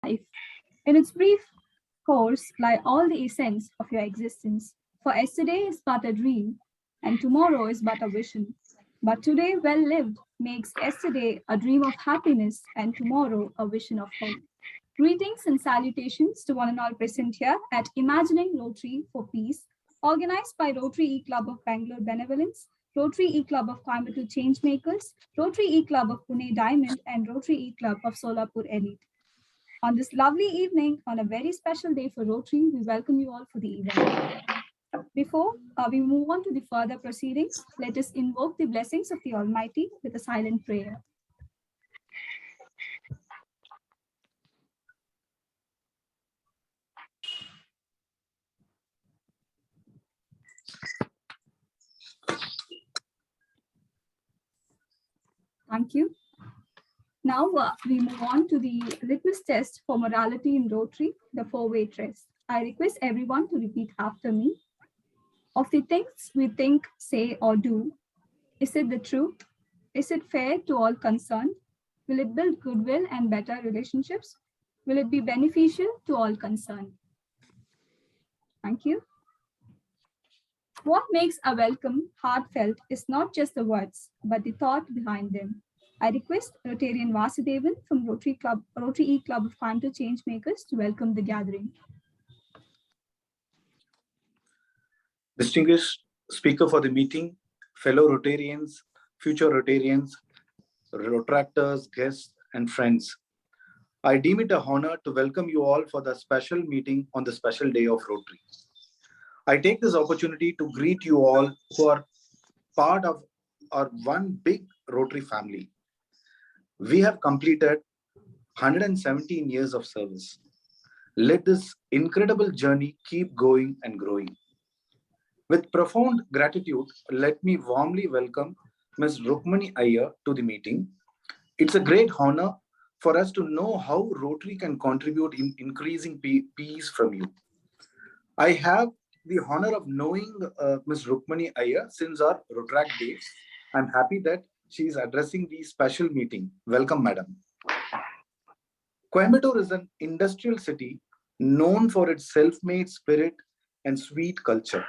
life. In its brief course lie all the essence of your existence. For yesterday is but a dream, and tomorrow is but a vision. But today, well lived, makes yesterday a dream of happiness, and tomorrow a vision of hope. Greetings and salutations to one and all present here at Imagining Rotary for Peace, organized by Rotary eClub of Bangalore Benevolents, Rotary eClub of Coimbatore Changemakers, Rotary eClub of Pune Diamond, and Rotary eClub of Solapur Elite. On this lovely evening, on a very special day for Rotary, we welcome you all for the event. Before we move on to the further proceedings, let us invoke the blessings of the Almighty with a silent prayer. Thank you. Now we move on to the litmus test for morality in Rotary, the four-way test. I request everyone to repeat after me. Of the things we think, say, or do, is it the truth? Is it fair to all concerned? Will it build goodwill and better relationships? Will it be beneficial to all concerned? Thank you. What makes a welcome heartfelt is not just the words, but the thought behind them. I request Rotarian Vasudevan from Rotary eClub of Coimbatore Changemakers to welcome the gathering. Distinguished speaker for the meeting, fellow Rotarians, future Rotarians, Rotractors, guests, and friends. I deem it an honor to welcome you all for the special meeting on the special day of Rotary. I take this opportunity to greet you all who are part of our one big Rotary family. We have completed 117 years of service. Let this incredible journey keep going and growing. With profound gratitude, let me warmly welcome Ms. Rukmini Iyer to the meeting. It's a great honor for us to know how Rotary can contribute in increasing peace from you. I have the honor of knowing Ms. Rukmini Iyer since our Rotract days. I'm happy that she is addressing the special meeting. Welcome, madam. Coimbatore is an industrial city known for its self-made spirit and sweet culture.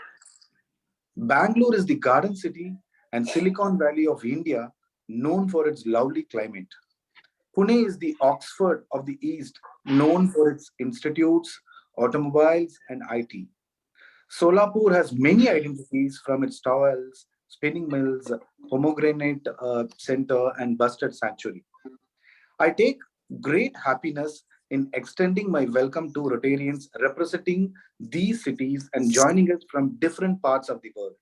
Bangalore is the garden city and Silicon Valley of India, known for its lovely climate. Pune is the Oxford of the East, known for its institutes, automobiles, and IT. Solapur has many identities from its towels, spinning mills, pomegranate center, and bustard sanctuary. I take great happiness in extending my welcome to Rotarians representing these cities and joining us from different parts of the world.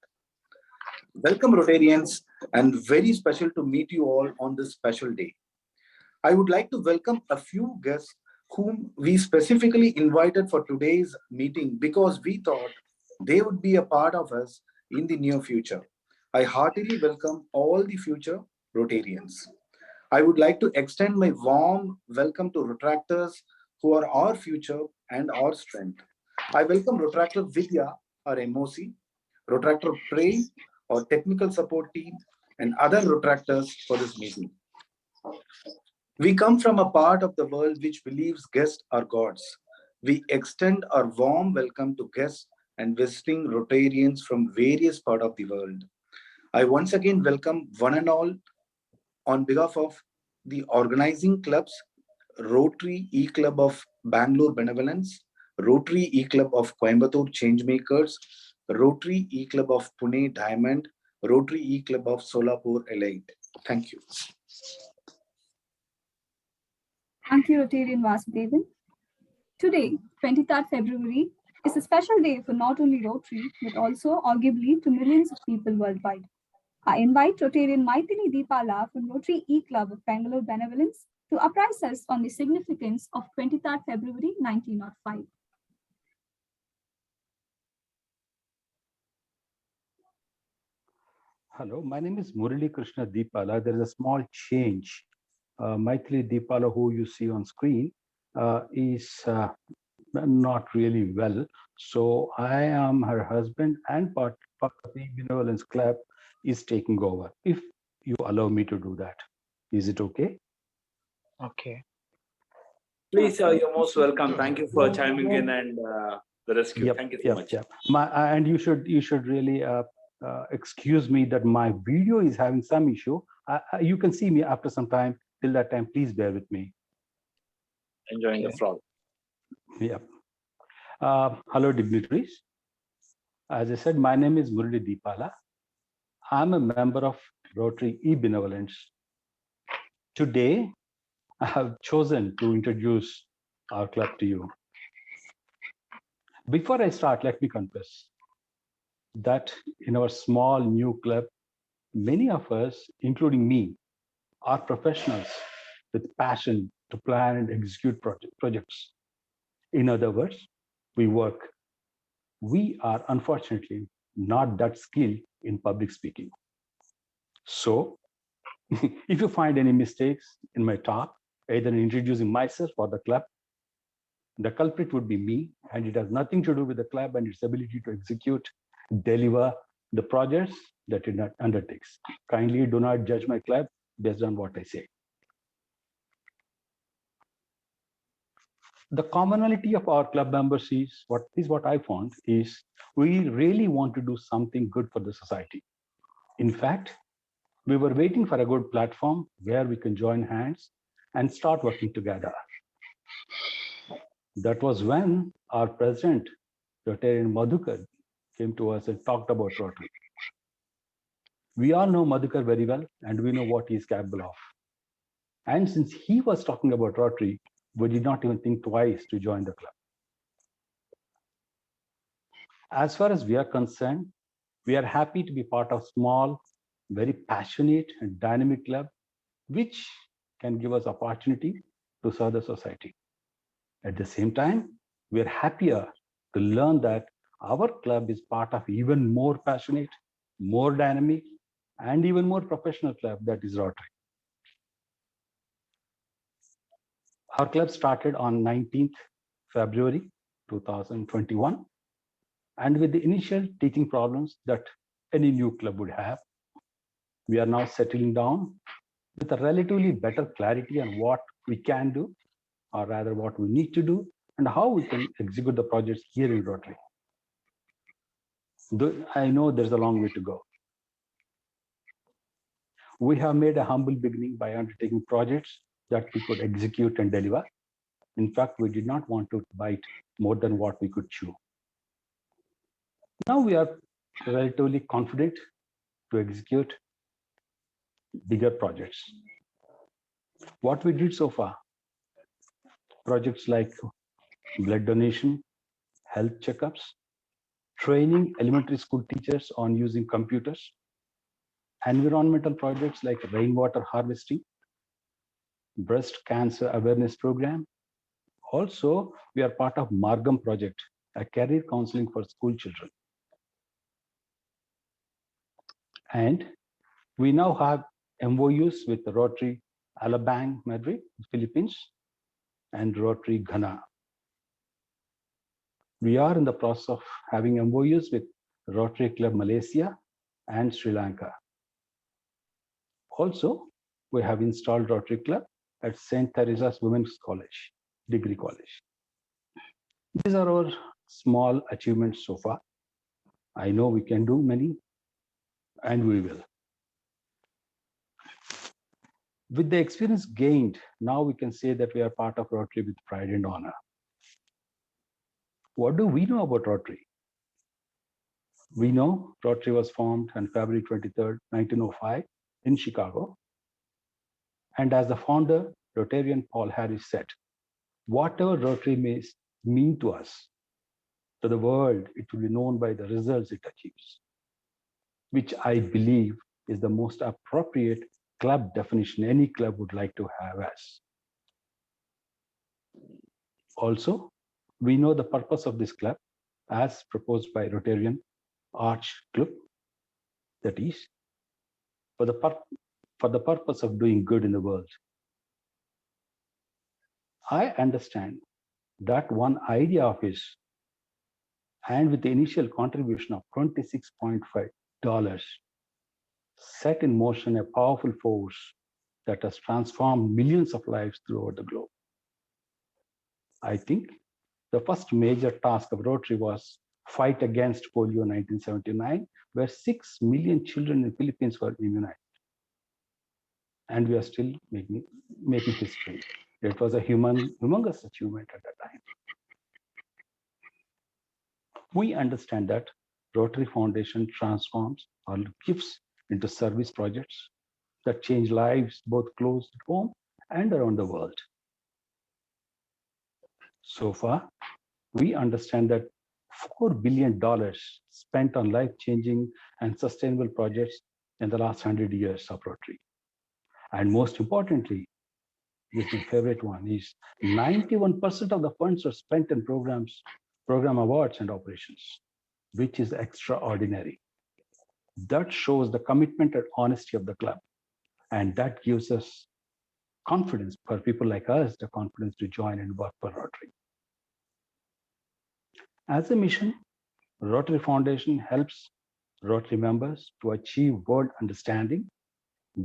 Welcome, Rotarians, and very special to meet you all on this special day. I would like to welcome a few guests whom we specifically invited for today's meeting because we thought they would be a part of us in the near future. I heartily welcome all the future Rotarians. I would like to extend my warm welcome to Rotractors who are our future and our strength. I welcome Rotractor Vidya, our MOC, Rotractor Prey, our technical support team, and other Rotractors for this meeting. We come from a part of the world which believes guests are gods. We extend our warm welcome to guests and visiting Rotarians from various parts of the world. I once again welcome one and all on behalf of the organizing clubs, Rotary eClub of Bangalore Benevolents, Rotary eClub of Coimbatore Changemakers, Rotary eClub of Pune Diamond, Rotary eClub of Solapur Elite. Thank you. Thank you, Rotarian Vasudevan. Today, 23rd February, is a special day for not only Rotary, but also arguably to millions of people worldwide. I invite Rotarian Maithili Deepala from Rotary eClub of Bangalore Benevolents to apprise us on the significance of 23rd February 1905. Hello, my name is Murali Krishna Deepala. There is a small change. Maithili Deepala, who you see on screen, is not really well. So I am her husband and part of the Benevolence Club is taking over. If you allow me to do that, is it okay? Okay. Please, you're most welcome. Thank you for chiming in and the rescue. Yep, Thank you so yep, much. yep. And you should really excuse me that my video is having some issue. You can see me after some time. Till that time, please bear with me. Enjoying the frog. Yep. Hello, dignitaries. As I said, my name is Murali Deepala. I'm a member of Rotary Benevolents. Today, I have chosen to introduce our club to you. Before I start, let me confess that in our small new club, many of us, including me, are professionals with passion to plan and execute projects. In other words, we work. We are unfortunately not that skilled in public speaking. So, if you find any mistakes in my talk, either in introducing myself or the club, the culprit would be me, and it has nothing to do with the club and its ability to execute, deliver the projects that it undertakes. Kindly do not judge my club based on what I say. The commonality of our club members is what I found is we really want to do something good for the society. In fact, we were waiting for a good platform where we can join hands and start working together. That was when our president, Rotarian Madhukar, came to us and talked about Rotary. We all know Madhukar very well, and we know what he is capable of. And since he was talking about Rotary, we did not even think twice to join the club. As far as we are concerned, we are happy to be part of small, very passionate and dynamic club, which can give us opportunity to serve the society. At the same time, we are happier to learn that our club is part of even more passionate, more dynamic, and even more professional club that is Rotary. Our club started on 19th February 2021, and with the initial teaching problems that any new club would have, we are now settling down with a relatively better clarity on what we can do, or rather what we need to do, and how we can execute the projects here in Rotary. I know there's a long way to go. We have made a humble beginning by undertaking projects that we could execute and deliver. In fact, we did not want to bite more than what we could chew. Now we are relatively confident to execute bigger projects. What we did so far, projects like blood donation, health checkups, training elementary school teachers on using computers, environmental projects like rainwater harvesting, breast cancer awareness program. Also, we are part of Margam project, a career counseling for school children. And we now have MOUs with Rotary Alabang, Madrid, Philippines, and Rotary Ghana. We are in the process of having MOUs with Rotary Club Malaysia and Sri Lanka. Also, we have installed Rotary Club at St. Teresa's Women's College, Degree College. These are our small achievements so far. I know we can do many, and we will. With the experience gained, now we can say that we are part of Rotary with pride and honor. What do we know about Rotary? We know Rotary was formed on February 23rd, 1905 in Chicago. And as the founder, Rotarian Paul Harris said, whatever Rotary may mean to us, to the world, it will be known by the results it achieves, which I believe is the most appropriate club definition any club would like to have as. Also, we know the purpose of this club as proposed by Rotarian Arch Club, that is, for the purpose of doing good in the world. I understand that one idea of his, and with the initial contribution of $26.5, set in motion a powerful force that has transformed millions of lives throughout the globe. I think the first major task of Rotary was fight against polio in 1979, where 6 million children in the Philippines were immunized. And we are still making history. It was a humongous achievement at that time. We understand that Rotary Foundation transforms our gifts into service projects that change lives both close at home and around the world. So far, we understand that $4 billion spent on life-changing and sustainable projects in the last 100 years of Rotary. And most importantly, this is my favorite one, is 91% of the funds are spent in program awards and operations, which is extraordinary. That shows the commitment and honesty of the club. And that gives us confidence for people like us, the confidence to join and work for Rotary. As a mission, Rotary Foundation helps Rotary members to achieve world understanding,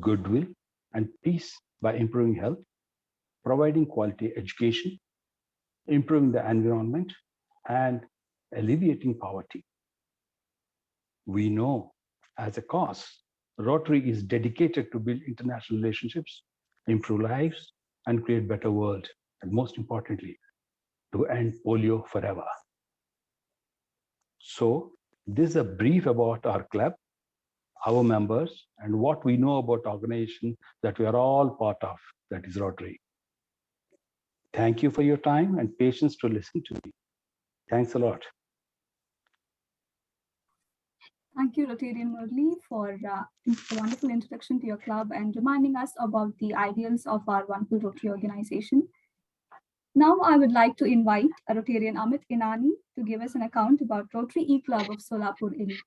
goodwill, and peace by improving health, providing quality education, improving the environment, and alleviating poverty. We know as a cause, Rotary is dedicated to build international relationships, improve lives, and create better world, and most importantly, to end polio forever. So this is a brief about our club, our members, and what we know about organization that we are all part of, that is Rotary. Thank you for your time and patience to listen to me. Thanks a lot. Thank you, Rotarian Murli, for the wonderful introduction to your club and reminding us about the ideals of our wonderful Rotary organization. Now, I would like to invite Rotarian Amit Inani to give us an account about Rotary eClub of Solapur Elite.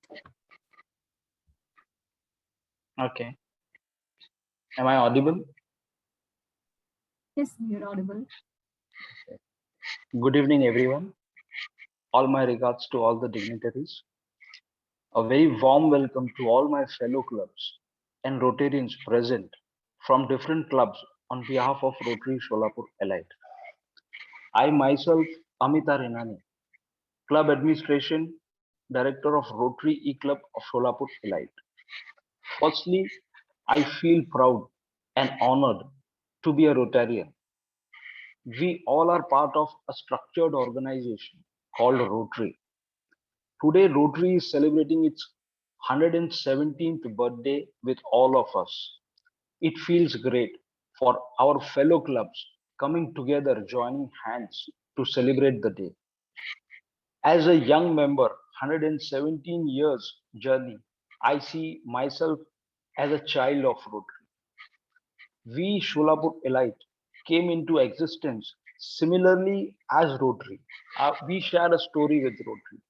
Okay. Am I audible? Yes, you're audible. Good evening, everyone. All my regards to all the dignitaries. A very warm welcome to all my fellow clubs and Rotarians present from different clubs on behalf of Rotary Solapur Elite. I myself, Amita Renani, Club Administration Director of Rotary eClub of Solapur Elite. Firstly, I feel proud and honored to be a Rotarian. We all are part of a structured organization called Rotary. Today, Rotary is celebrating its 117th birthday with all of us. It feels great for our fellow clubs coming together, joining hands to celebrate the day. As a young member, 117 years journey, I see myself as a child of Rotary. We Solapur Elite came into existence similarly as Rotary. We shared a story with Rotary.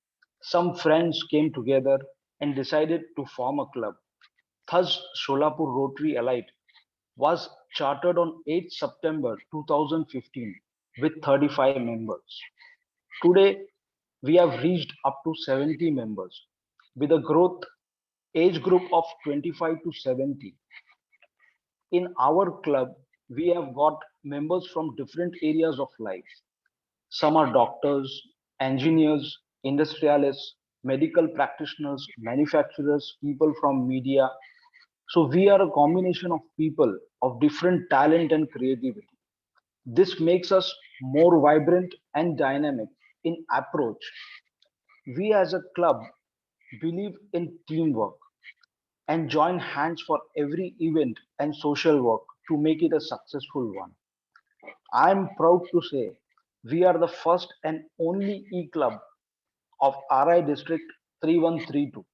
Some friends came together and decided to form a club. Thus, Solapur Rotary Elite was chartered on 8 September 2015 with 35 members. Today, we have reached up to 70 members with a growth age group of 25 to 70. In our club, we have got members from different areas of life. Some are doctors, engineers, industrialists, medical practitioners, manufacturers, people from media. So we are a combination of people of different talent and creativity. This makes us more vibrant and dynamic in approach. We as a club believe in teamwork and join hands for every event and social work to make it a successful one. I am proud to say we are the first and only e-club of RI District 3132.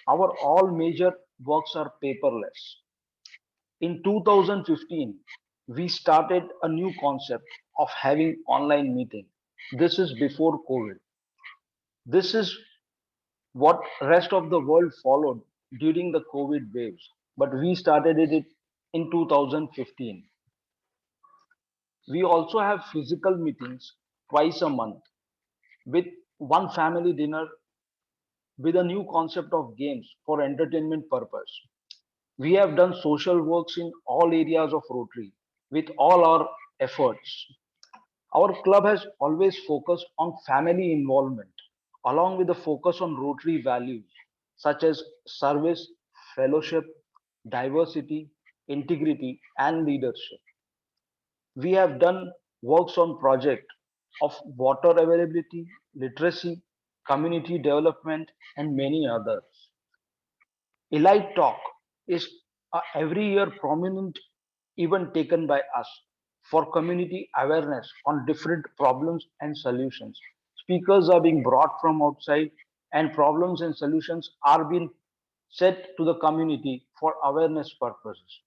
Our all major works are paperless. In 2015, we started a new concept of having online meeting. This is before COVID. This is what rest of the world followed during the COVID waves, but we started it in 2015. We also have physical meetings twice a month with one family dinner with a new concept of games for entertainment purpose. We have done social works in all areas of Rotary with all our efforts. Our club has always focused on family involvement, along with a focus on Rotary values such as service, fellowship, diversity, integrity, and leadership. We have done works on project of water availability, literacy, community development, and many others. Elite Talk is a every year prominent event taken by us for community awareness on different problems and solutions. Speakers are being brought from outside and problems and solutions are being set to the community for awareness purposes.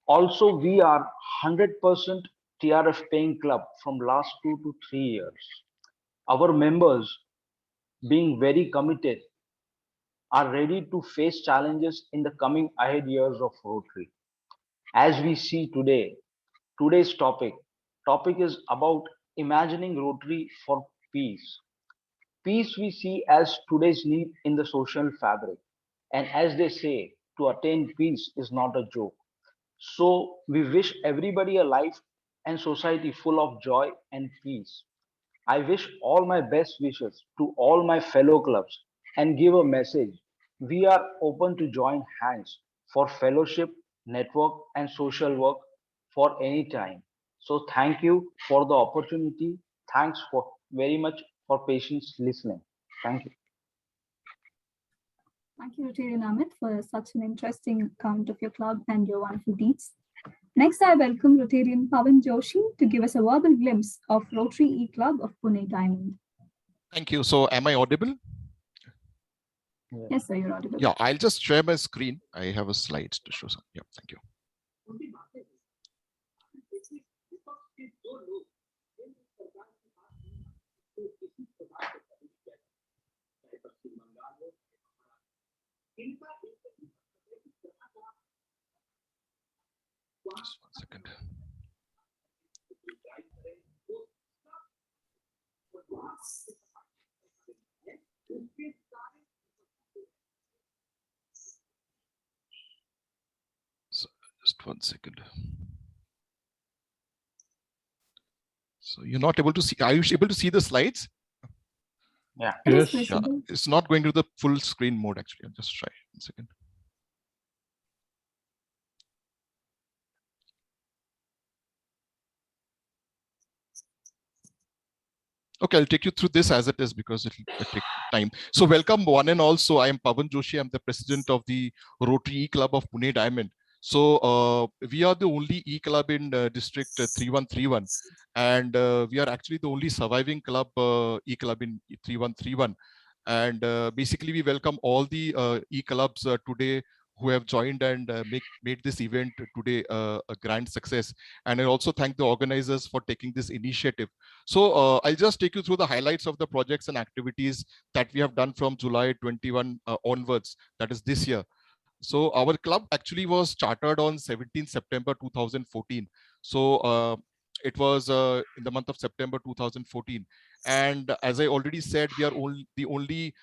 Also, we are 100% TRF paying club from last 2 to 3 years. Our members being very committed are ready to face challenges in the coming ahead years of Rotary. As we see today, today's topic is about imagining Rotary for peace. Peace we see as today's need in the social fabric. And as they say, to attain peace is not a joke. So we wish everybody a life and society full of joy and peace. I wish all my best wishes to all my fellow clubs and give a message. We are open to join hands for fellowship, network, and social work for any time. So thank you for the opportunity. Thanks for very much for patience listening. Thank you. Thank you, Rotarian Amit, for such an interesting account of your club and your wonderful deeds. Next, I welcome Rotarian Pavan Joshi to give us a verbal glimpse of Rotary eClub of Pune Diamond. Thank you. So am I audible? Yes, sir, you're audible. Yeah, I'll just share my screen. I have a slide to show some. Yeah, thank you. Just 1 second. So just 1 second. So you're not able to see. Are you able to see the slides? Yeah. Yes. Yeah, it's not going to the full screen mode actually. I'll just try 1 second. Okay, I'll take you through this as it is because it'll take time. So welcome one and all. So I am Pavan Joshi. I'm the president of the Rotary eClub of Pune Diamond. So we are the only eClub in district 3131. And we are actually the only surviving club, eClub in 3131. And basically we welcome all the eClubs today who have joined and made this event today a grand success. And I also thank the organizers for taking this initiative. So I'll just take you through the highlights of the projects and activities that we have done from July 21 onwards, that is this year. So our club actually was chartered on 17 September 2014. So it was in the month of September 2014. And as I already said, we are the only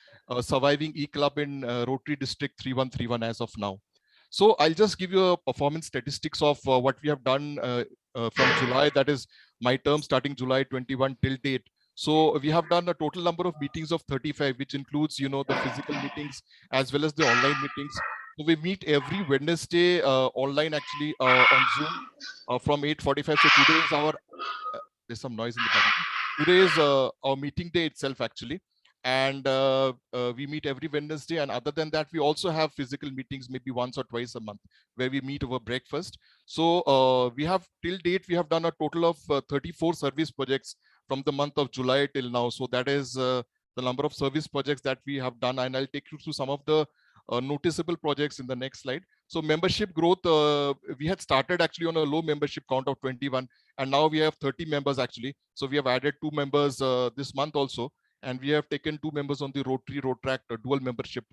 surviving e-club in Rotary District 3131 as of now. So I'll just give you a performance statistics of what we have done from July, that is my term starting July 21 till date. So we have done a total number of meetings of 35, which includes, the physical meetings as well as the online meetings. So we meet every Wednesday online actually on Zoom from 8:45. So today is our, there's some noise in the background. Today is our meeting day itself actually. And we meet every Wednesday. And other than that, we also have physical meetings maybe once or twice a month where we meet over breakfast. So we have till date, we have done a total of 34 service projects from the month of July till now. So that is the number of service projects that we have done. And I'll take you through some of the noticeable projects in the next slide. So membership growth, we had started actually on a low membership count of 21, and now we have 30 members actually. So we have added 2 members this month also, and we have taken 2 members on the Rotary Rotract dual membership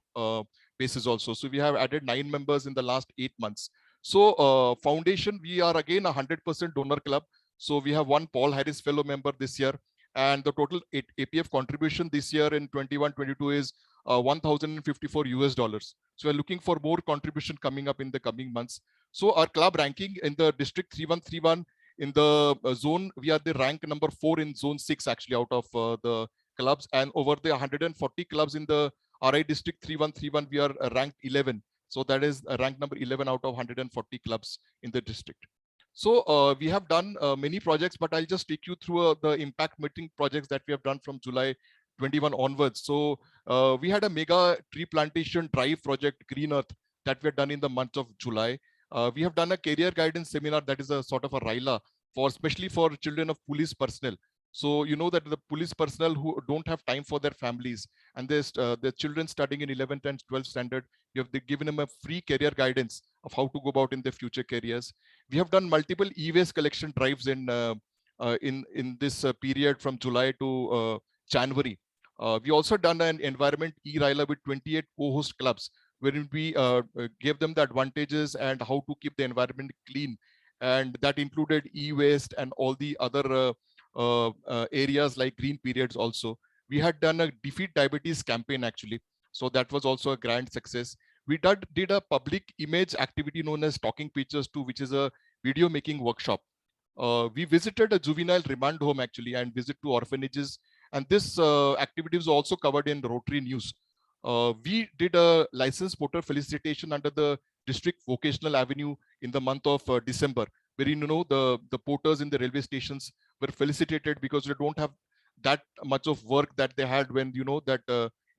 basis also. So we have added 9 members in the last 8 months. So foundation, we are again 100% donor club. So we have 1 Paul Harris fellow member this year, and the total APF contribution this year in 21-22 is $1,054. So we're looking for more contribution coming up in the coming months. So our club ranking in the district 3131 in the zone, we are the rank number 4 in zone 6 actually out of the clubs, and over the 140 clubs in the RI district 3131, we are ranked 11. So that is rank number 11 out of 140 clubs in the district. So we have done many projects, but I'll just take you through the impact meeting projects that we have done from July 21 onwards. So we had a mega tree plantation drive project, Green Earth, that we have done in the month of July. We have done a career guidance seminar that is a sort of a RILA for especially for children of police personnel. So you know that the police personnel who don't have time for their families and there's their children studying in 11th and 12th standard, you have given them a free career guidance of how to go about in their future careers. We have done multiple e-waste collection drives in this period from July to January. We also done an environment e-RILA with 28 co-host clubs, wherein we gave them the advantages and how to keep the environment clean. And that included e-waste and all the other areas like green periods also. We had done a defeat diabetes campaign actually. So that was also a grand success. We did a public image activity known as Talking Pictures 2, which is a video making workshop. We visited a juvenile remand home actually and visit to orphanages. And this activity was also covered in Rotary News. We did a license porter felicitation under the district vocational avenue in the month of December, where you know the porters in the railway stations were felicitated because they don't have that much of work that they had when you know that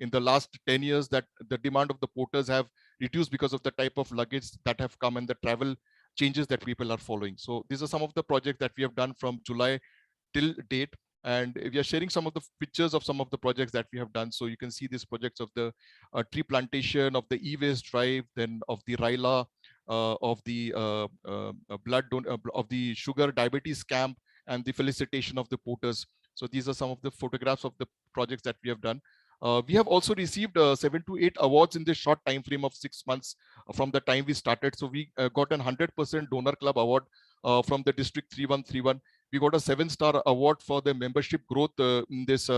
in the last 10 years that the demand of the porters have reduced because of the type of luggage that have come and the travel changes that people are following. So these are some of the projects that we have done from July till date. And we are sharing some of the pictures of some of the projects that we have done. So you can see these projects of the tree plantation, of the e-waste drive, then of the RILA, of the of the sugar diabetes camp, and the felicitation of the porters. So these are some of the photographs of the projects that we have done. We have also received 7 to 8 awards in this short time frame of 6 months from the time we started. So we got an 100% donor club award from the district 3131. We got a 7-star award for the membership growth in this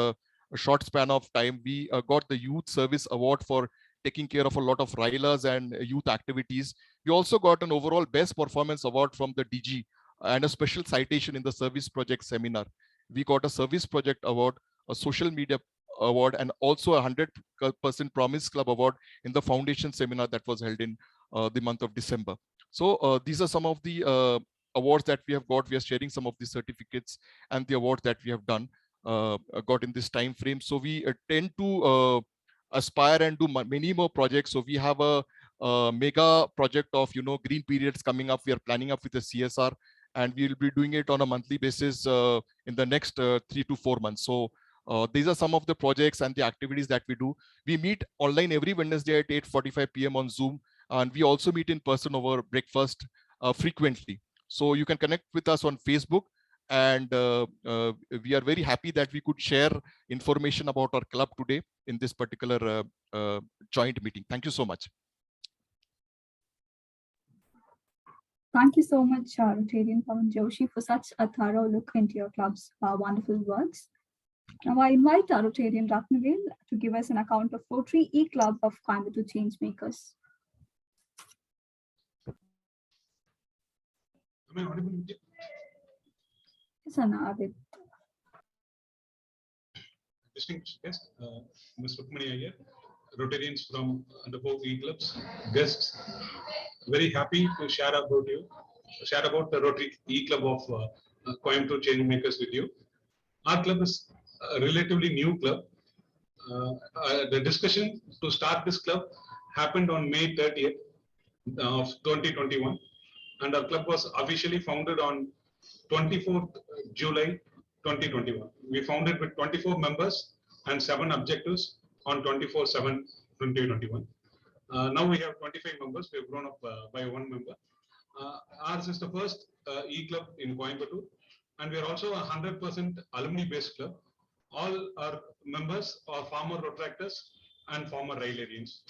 short span of time. We got the youth service award for taking care of a lot of RILAs and youth activities. We also got an overall best performance award from the DG and a special citation in the service project seminar. We got a service project award, a social media award, and also a 100% Promise Club award in the foundation seminar that was held in the month of December. So these are some of the awards that we have got. We are sharing some of the certificates and the awards that we have done got in this time frame. So we tend to aspire and do many more projects. So we have a mega project of green periods coming up. We are planning up with the CSR, and we will be doing it on a monthly basis in the next 3 to 4 months. So these are some of the projects and the activities that we do. We meet online every Wednesday at 8:45 p.m. on Zoom, and we also meet in person over breakfast frequently. So you can connect with us on Facebook, and we are very happy that we could share information about our club today in this particular joint meeting. Thank you so much. Thank you so much, Rotarian Pavan Joshi, for such a thorough look into your club's wonderful works. Now I invite our Rotarian Ratnavil to give us an account of Rotary eClub of Coimbatore Changemakers. Am I audible? Yes, Adit. Distinguished guest, Ms. Rukmini Iyer, Rotarians from the both eClubs, guests, very happy to share about the Rotary eClub of Coimbatore Changemakers with you. Our club is a relatively new club. The discussion to start this club happened on May 30th of 2021, and our club was officially founded on 24th July 2021. We founded with 24 members and 7 objectives on 24/7/2021. Now we have 25 members. We have grown up by 1 member. Ours is the first e-club in Coimbatore, and we are also a 100% alumni-based club. All our members are former Rotaractors and former Railarians.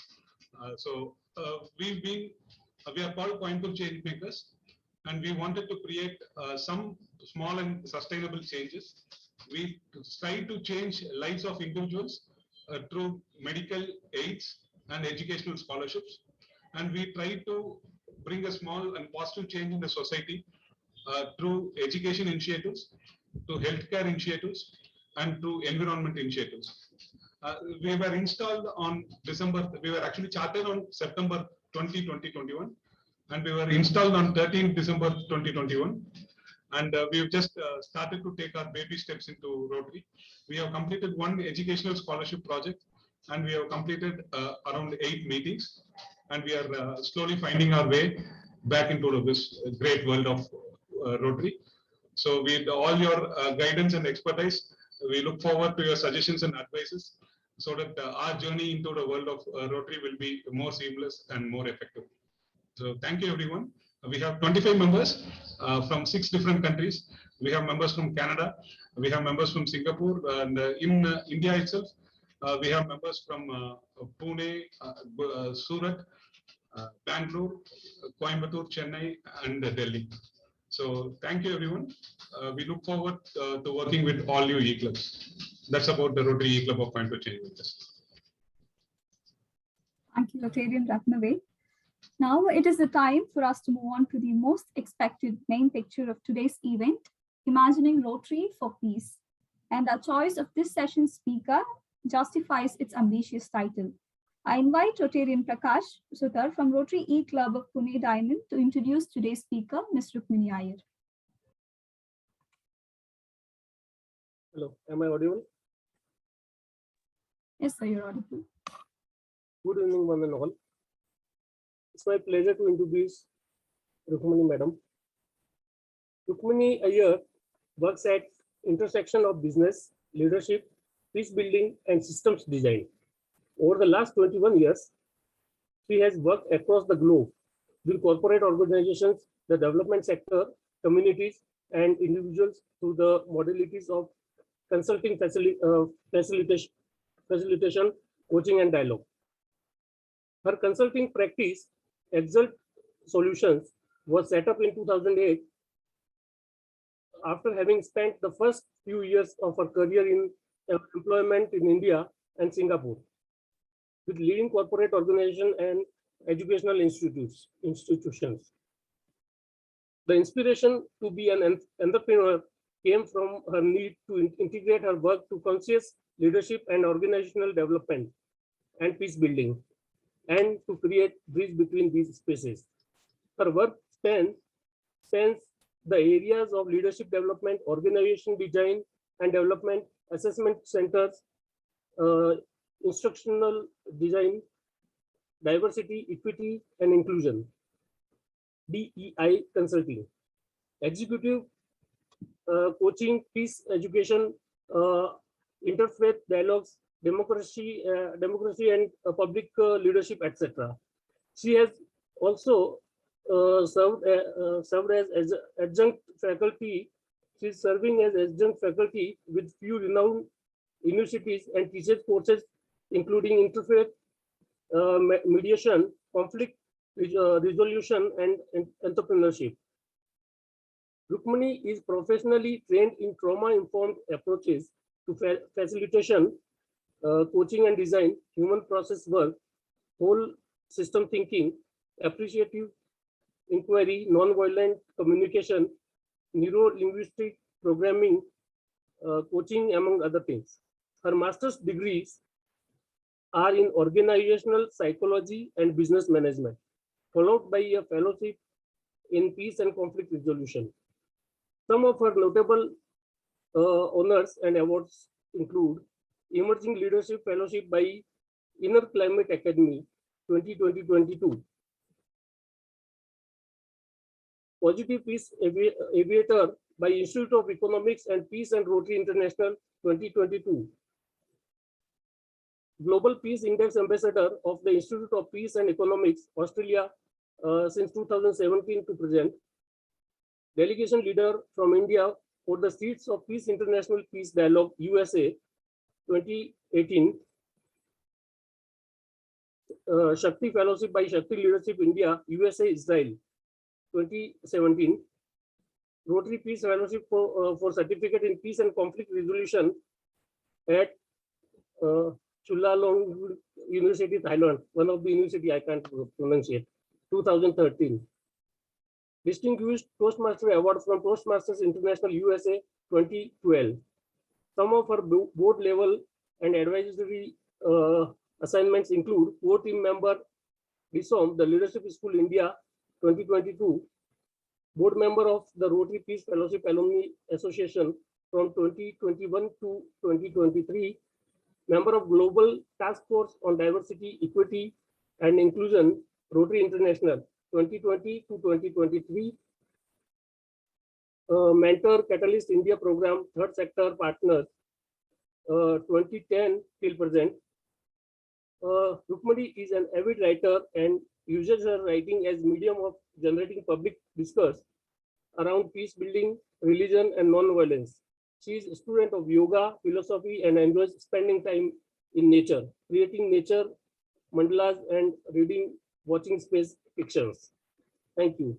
We are called Coimbatore Changemakers, and we wanted to create some small and sustainable changes. We try to change lives of individuals through medical aids and educational scholarships, and we try to bring a small and positive change in the society through education initiatives, to healthcare initiatives, and to environment initiatives. We were installed on we were actually chartered on September 2021, and we were installed on 13th December 2021. And we've just started to take our baby steps into Rotary. We have completed one educational scholarship project, and we have completed around 8 meetings, and we are slowly finding our way back into this great world of Rotary. So with all your guidance and expertise, we look forward to your suggestions and advices so that our journey into the world of Rotary will be more seamless and more effective. So thank you, everyone. We have 25 members from 6 different countries. We have members from Canada. We have members from Singapore. And in India itself, we have members from Pune, Surat, Bangalore, Coimbatore, Chennai, and Delhi. So thank you, everyone. We look forward to working with all you eClubs. That's about the Rotary eClub of Coimbatore Changemakers. Thank you, Rotarian Ratnave. Now it is the time for us to move on to the most expected main picture of today's event, Imagining Rotary for Peace. And our choice of this session's speaker justifies its ambitious title. I invite Rotarian Prakash Sutar from Rotary eClub of Pune Diamond to introduce today's speaker, Ms. Rukmini Iyer. Hello, am I audible? Yes, sir, you're audible. Good evening, one and all. It's my pleasure to introduce Rukmini Madam. Rukmini Iyer works at intersection of business, leadership, peace building, and systems design. Over the last 21 years, she has worked across the globe with corporate organizations, the development sector, communities, and individuals through the modalities of consulting, facilitation, coaching, and dialogue. Her consulting practice, Exult Solutions, was set up in 2008 after having spent the first few years of her career in employment in India and Singapore with leading corporate organizations and educational institutions. The inspiration to be an entrepreneur came from her need to integrate her work to conscious leadership and organizational development and peace building, and to create bridge between these spaces. Her work spans the areas of leadership development, organization design and development, assessment centers, instructional design, diversity, equity, and inclusion, DEI consulting, executive coaching, peace education, interfaith dialogues, democracy and public leadership, etc. She has also served as adjunct faculty. She is serving as adjunct faculty with few renowned universities and teaches courses including interfaith, mediation, conflict resolution, and entrepreneurship. Rukmini is professionally trained in trauma-informed approaches to facilitation, coaching and design, human process work, whole system thinking, appreciative inquiry, non-violent communication, neuro-linguistic programming, coaching, among other things. Her master's degrees are in organizational psychology and business management, followed by a fellowship in peace and conflict resolution. Some of her notable honors and awards include Emerging Leadership Fellowship by Inner Climate Academy 2020-22, Positive Peace Aviator by Institute of Economics and Peace and Rotary International 2022, Global Peace Index Ambassador of the Institute of Peace and Economics, Australia, since 2017 to present, Delegation Leader from India for the Seeds of Peace International Peace Dialogue, USA, 2018, Shakti Fellowship by Shakti Leadership India, USA, Israel, 2017, Rotary Peace Fellowship for Certificate in Peace and Conflict Resolution at Chulalongkorn University, Thailand, one of the university I can't pronounce it, 2013. Distinguished Toastmaster Award from Toastmasters International USA 2012. Some of her board level and advisory assignments include co-team member DISOM, the Leadership School India 2022, board member of the Rotary Peace Fellowship Alumni Association from 2021 to 2023, member of Global Task Force on Diversity, Equity and Inclusion, Rotary International 2020 to 2023, Mentor Catalyst India Program, Third Sector Partners, 2010 till present. Rukmini is an avid writer and uses her writing as medium of generating public discourse around peace building, religion, and non-violence. She is a student of yoga, philosophy, and enjoys spending time in nature, creating nature mandalas and reading, watching space fictions. Thank you.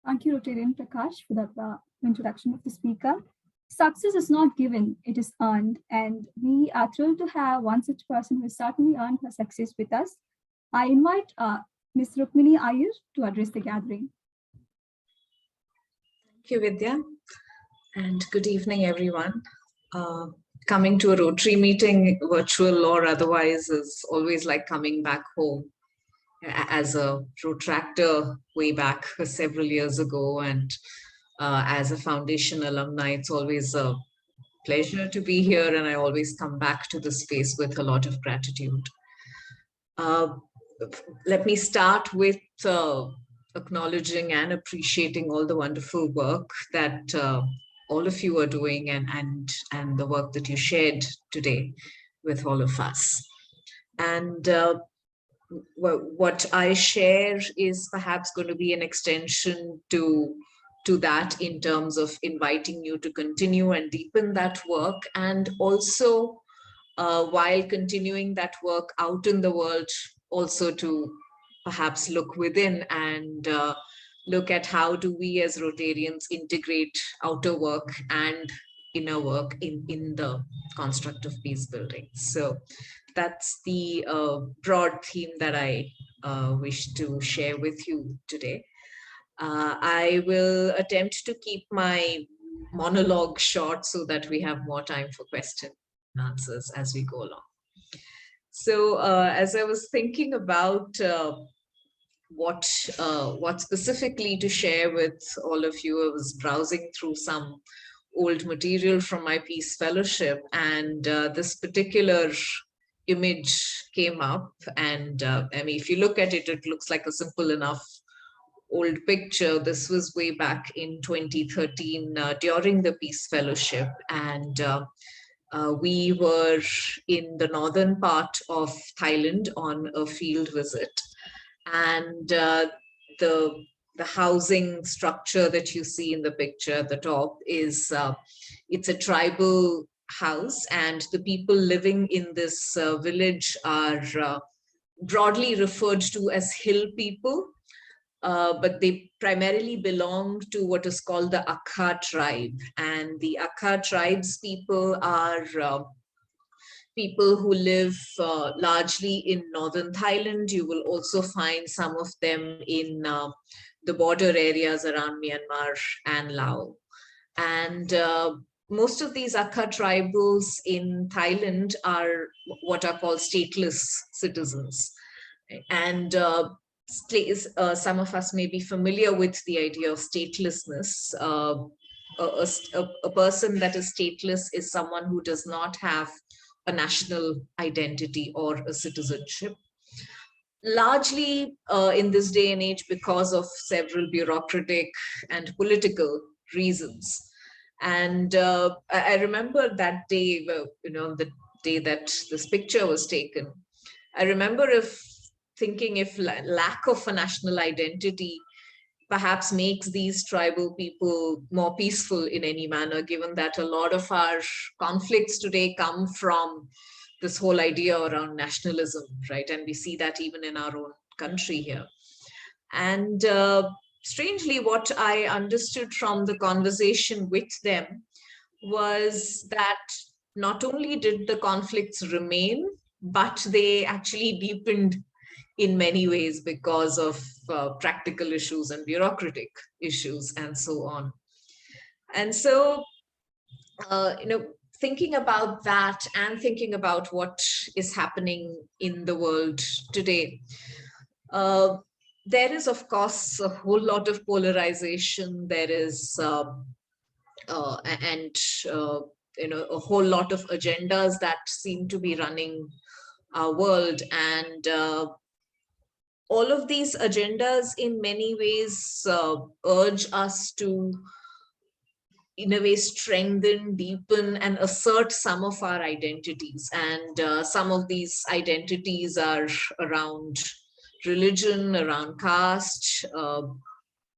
Thank you, Rotarian Prakash, for that introduction of the speaker. Success is not given, it is earned. And we are thrilled to have one such person who has certainly earned her success with us. I invite Ms. Rukmini Iyer to address the gathering. Thank you, Vidya. And good evening, everyone. Coming to a Rotary meeting, virtual or otherwise, is always like coming back home. As a protractor way back several years ago, and as a foundation alumni, it's always a pleasure to be here, and I always come back to the space with a lot of gratitude. Let me start with acknowledging and appreciating all the wonderful work that all of you are doing, and the work that you shared today with all of us. And what I share is perhaps going to be an extension to that, in terms of inviting you to continue and deepen that work, and also while continuing that work out in the world, also to perhaps look within and look at how do we as Rotarians integrate outer work and inner work in the construct of peace building. So that's the broad theme that I wish to share with you today. I will attempt to keep my monologue short so that we have more time for question and answers as we go along. So as I was thinking about what specifically to share with all of you, I was browsing through some old material from my Peace Fellowship, and this particular image came up, and I mean, if you look at it, it looks like a simple enough old picture. This was way back in 2013 during the Peace Fellowship, and we were in the northern part of Thailand on a field visit, and the housing structure that you see in the picture at the top is it's a tribal house, and the people living in this village are broadly referred to as hill people, but they primarily belong to what is called the Akha tribe. And the Akha tribes people are people who live largely in northern Thailand. You will also find some of them in the border areas around Myanmar and Laos. And most of these Akha tribals in Thailand are what are called stateless citizens. And some of us may be familiar with the idea of statelessness. A person that is stateless is someone who does not have a national identity or a citizenship. Largely in this day and age, because of several bureaucratic and political reasons. And I remember that day, the day that this picture was taken, I remember thinking if lack of a national identity perhaps makes these tribal people more peaceful in any manner, given that a lot of our conflicts today come from this whole idea around nationalism, right? And we see that even in our own country here. And strangely, what I understood from the conversation with them was that not only did the conflicts remain, but they actually deepened in many ways because of practical issues and bureaucratic issues and so on. And so, thinking about that and thinking about what is happening in the world today, there is, of course, a whole lot of polarization. There is, a whole lot of agendas that seem to be running our world. And all of these agendas in many ways urge us to, in a way, strengthen, deepen, and assert some of our identities. And some of these identities are around religion, around caste,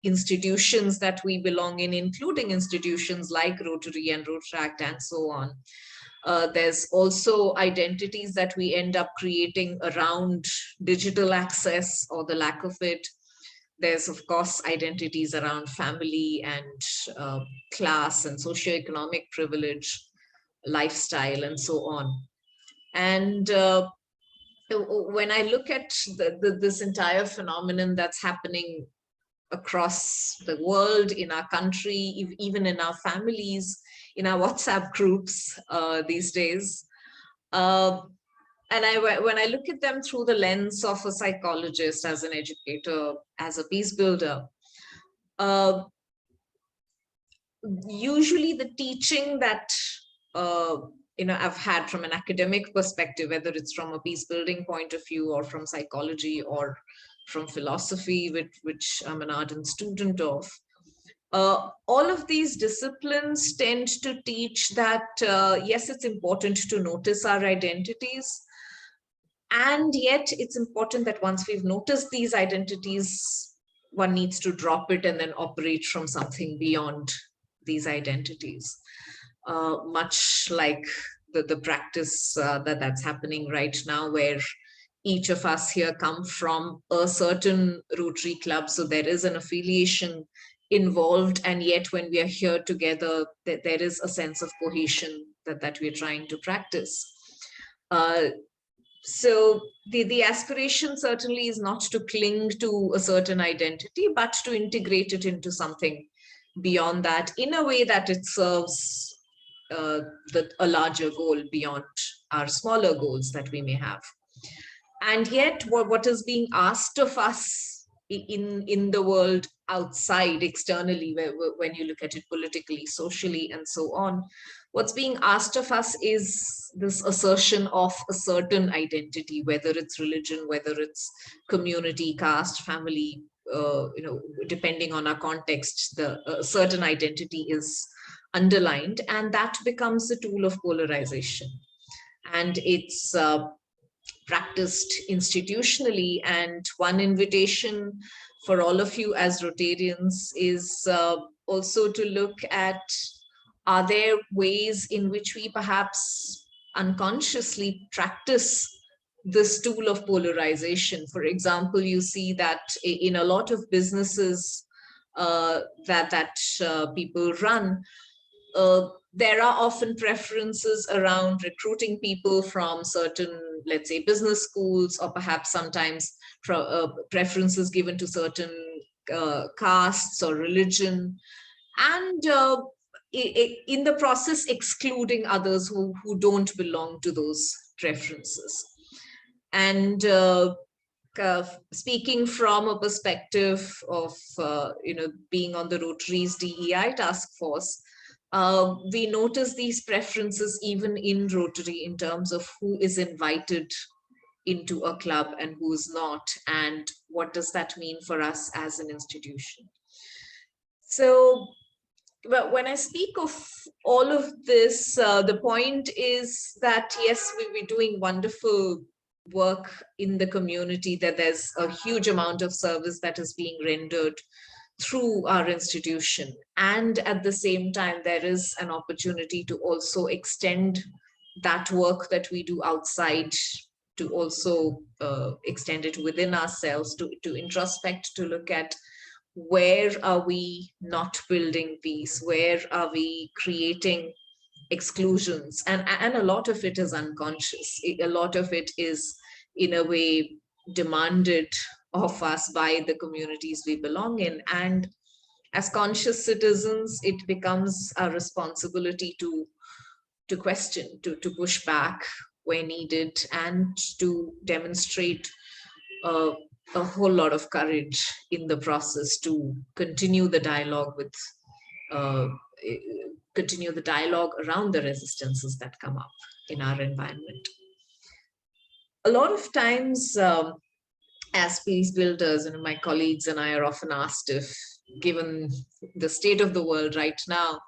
institutions that we belong in, including institutions like Rotary and Rotaract and so on. There's also identities that we end up creating around digital access or the lack of it. There's, of course, identities around family and class and socioeconomic privilege, lifestyle, and so on. And when I look at this entire phenomenon that's happening across the world, in our country, even in our families, in our WhatsApp groups these days, and when I look at them through the lens of a psychologist, as an educator, as a peace builder, usually the teaching that I've had from an academic perspective, whether it's from a peace building point of view or from psychology or from philosophy, which I'm an ardent student of, all of these disciplines tend to teach that, yes, it's important to notice our identities. And yet it's important that once we've noticed these identities, one needs to drop it and then operate from something beyond these identities. Much like the practice that's happening right now, where each of us here come from a certain Rotary club, so there is an affiliation involved, and yet when we are here together, there is a sense of cohesion that we're trying to practice. So the aspiration certainly is not to cling to a certain identity, but to integrate it into something beyond that, in a way that it serves a larger goal beyond our smaller goals that we may have. And yet what is being asked of us in the world outside, externally, when you look at it politically, socially, and so on, what's being asked of us is this assertion of a certain identity, whether it's religion, whether it's community, caste, family, depending on our context, the certain identity is underlined, and that becomes a tool of polarization. And it's practiced institutionally. And one invitation for all of you as Rotarians is also to look at, are there ways in which we perhaps unconsciously practice this tool of polarization? For example, you see that in a lot of businesses that people run, there are often preferences around recruiting people from certain, let's say, business schools, or perhaps sometimes preferences given to certain castes or religion, and in the process excluding others who don't belong to those preferences. And speaking from a perspective of being on the Rotary's DEI task force, we notice these preferences even in Rotary in terms of who is invited into a club and who is not, and what does that mean for us as an institution. So when I speak of all of this, the point is that, yes, we're doing wonderful work in the community, that there's a huge amount of service that is being rendered through our institution. And at the same time, there is an opportunity to also extend that work that we do outside, to also extend it within ourselves, to introspect, to look at where are we not building peace, where are we creating exclusions, and a lot of it is unconscious. A lot of it is, in a way, demanded of us by the communities we belong in. And as conscious citizens, it becomes our responsibility to question, to push back where needed, and to demonstrate a whole lot of courage in the process to continue the dialogue with continue the dialogue around the resistances that come up in our environment. A lot of times, as peace builders, and my colleagues and I are often asked if, given the state of the world right now,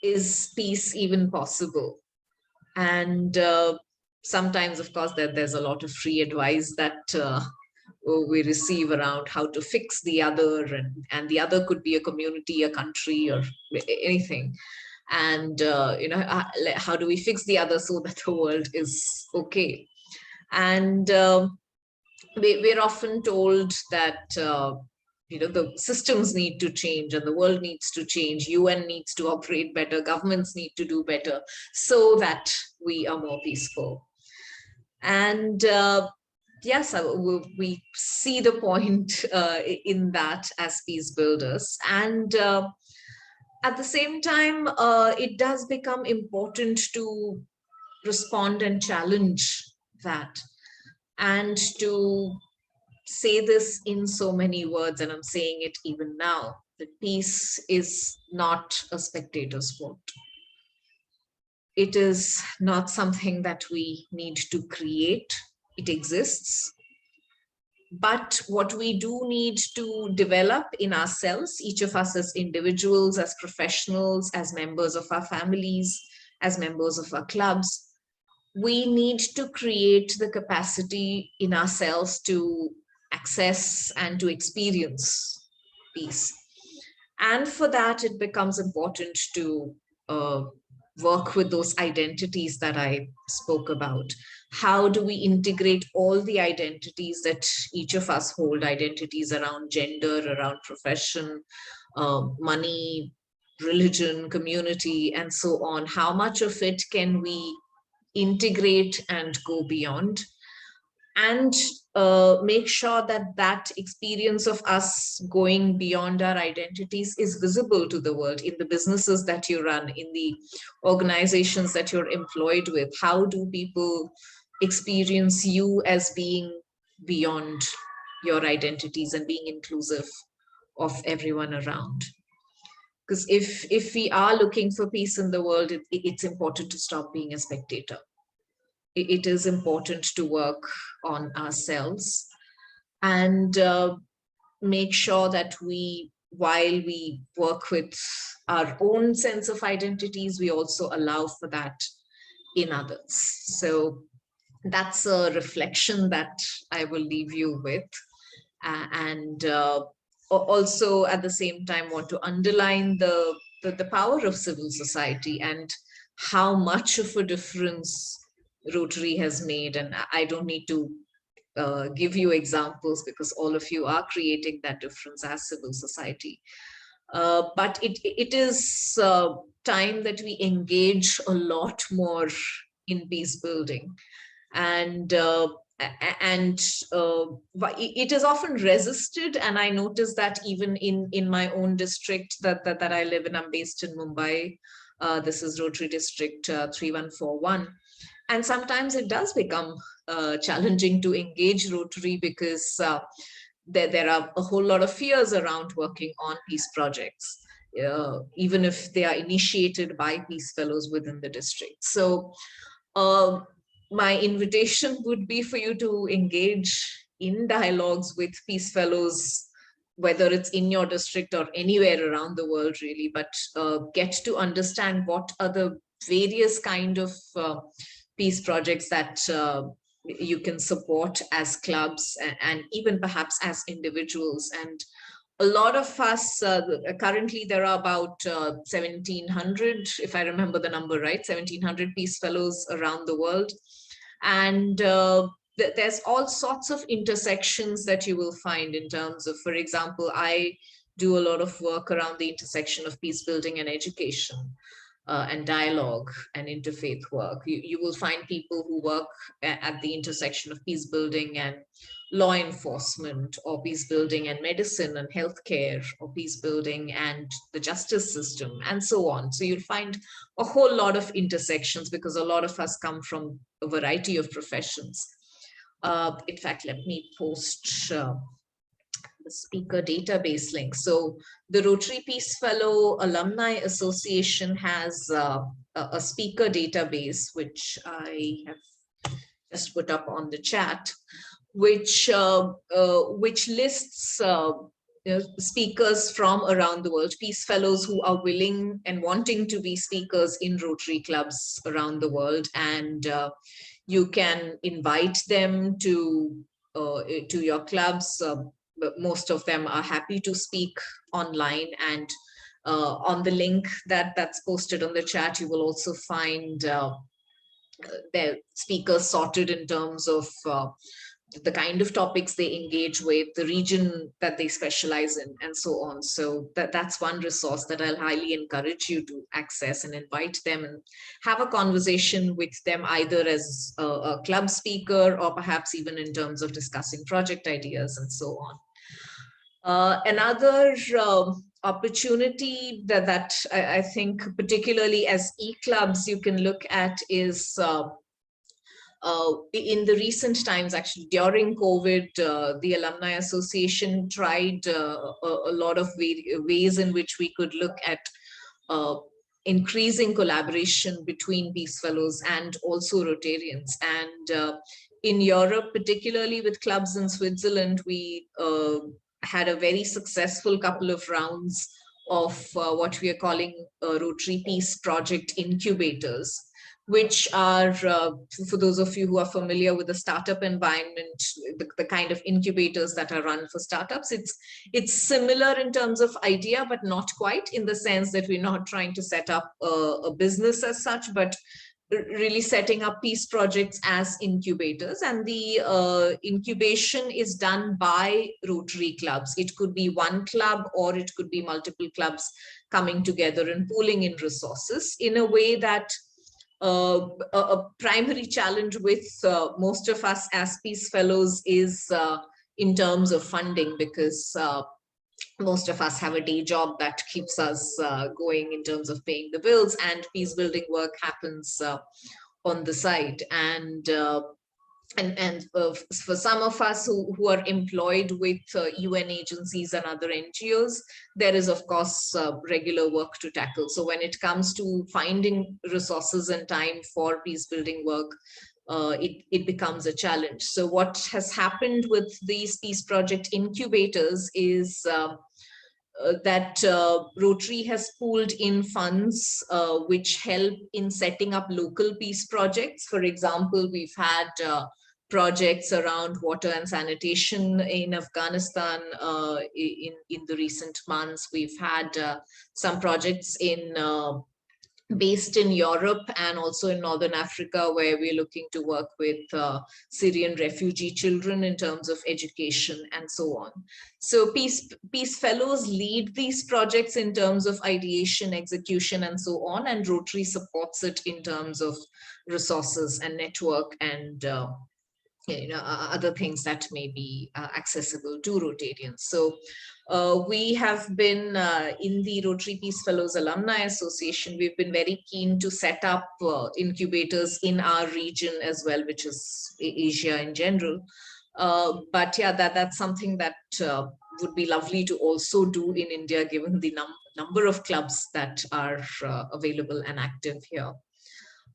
is peace even possible? And sometimes, of course, there's a lot of free advice that we receive around how to fix the other, and the other could be a community, a country, or anything. And how do we fix the other so that the world is okay? And we're often told that the systems need to change and the world needs to change. UN needs to operate better, governments need to do better so that we are more peaceful. And yes, we see the point in that as peace builders. And at the same time, it does become important to respond and challenge that, and to say this in so many words, and I'm saying it even now, that peace is not a spectator sport. It is not something that we need to create. It exists. But what we do need to develop in ourselves, each of us as individuals, as professionals, as members of our families, as members of our clubs, we need to create the capacity in ourselves to access and to experience peace. And for that, it becomes important to work with those identities that I spoke about. How do we integrate all the identities that each of us hold, identities around gender, around profession, money, religion, community, and so on? How much of it can we integrate and go beyond? And make sure that that experience of us going beyond our identities is visible to the world, in the businesses that you run, in the organizations that you're employed with. How do people experience you as being beyond your identities and being inclusive of everyone around? Because if we are looking for peace in the world, it's important to stop being a spectator. It is important to work on ourselves and make sure that while we work with our own sense of identities, we also allow for that in others. So that's a reflection that I will leave you with. And also at the same time want to underline the power of civil society and how much of a difference Rotary has made. And I don't need to give you examples because all of you are creating that difference as civil society. But it is time that we engage a lot more in peace building. And it is often resisted. And I notice that even in my own district that I live in, I'm based in Mumbai. This is Rotary District 3141. And sometimes it does become challenging to engage Rotary because there are a whole lot of fears around working on peace projects, even if they are initiated by peace fellows within the district. So my invitation would be for you to engage in dialogues with peace fellows, whether it's in your district or anywhere around the world, really, but get to understand what are the various kind of peace projects that you can support as clubs and even perhaps as individuals. And a lot of us, currently there are about 1,700, if I remember the number right, 1,700 peace fellows around the world. And there's all sorts of intersections that you will find in terms of, for example, I do a lot of work around the intersection of peace building and education. and dialogue and interfaith work. You will find people who work at the intersection of peace building and law enforcement, or peace building and medicine and healthcare, or peace building and the justice system, and so on. So you'll find a whole lot of intersections because a lot of us come from a variety of professions. In fact, let me post the speaker database link. So the Rotary Peace Fellow Alumni Association has a speaker database, which I have just put up on the chat, which lists speakers from around the world, peace fellows who are willing and wanting to be speakers in Rotary clubs around the world, and you can invite them to your clubs. But most of them are happy to speak online, and on the link that's posted on the chat, you will also find their speakers sorted in terms of the kind of topics they engage with, the region that they specialize in, and so on. So that's one resource that I'll highly encourage you to access and invite them and have a conversation with them, either as a club speaker or perhaps even in terms of discussing project ideas and so on. Another opportunity that I think, particularly as eClubs, you can look at is in the recent times, actually during COVID, the Alumni Association tried a lot of ways in which we could look at increasing collaboration between Peace Fellows and also Rotarians. And in Europe, particularly with clubs in Switzerland, we had a very successful couple of rounds of what we are calling Rotary Peace Project incubators, which are, for those of you who are familiar with the startup environment, the kind of incubators that are run for startups, it's similar in terms of idea, but not quite, in the sense that we're not trying to set up a business as such, but really setting up peace projects as incubators. And the incubation is done by Rotary clubs. It could be one club or it could be multiple clubs coming together and pooling in resources in a way that a primary challenge with most of us as Peace Fellows is in terms of funding, because most of us have a day job that keeps us going in terms of paying the bills, and peace building work happens on the side. And for some of us who are employed with UN agencies and other NGOs, there is, of course, regular work to tackle. So when it comes to finding resources and time for peace building work, it becomes a challenge. So what has happened with these peace project incubators is that Rotary has pooled in funds which help in setting up local peace projects. For example, we've had projects around water and sanitation in Afghanistan in the recent months. We've had some projects based in Europe and also in Northern Africa, where we're looking to work with Syrian refugee children in terms of education and so on. So Peace Fellows lead these projects in terms of ideation, execution, and so on, and Rotary supports it in terms of resources and network and other things that may be accessible to Rotarians. So we have been in the Rotary Peace Fellows Alumni Association, we've been very keen to set up incubators in our region as well, which is Asia in general. But yeah, that's something that would be lovely to also do in India, given the number of clubs that are available and active here.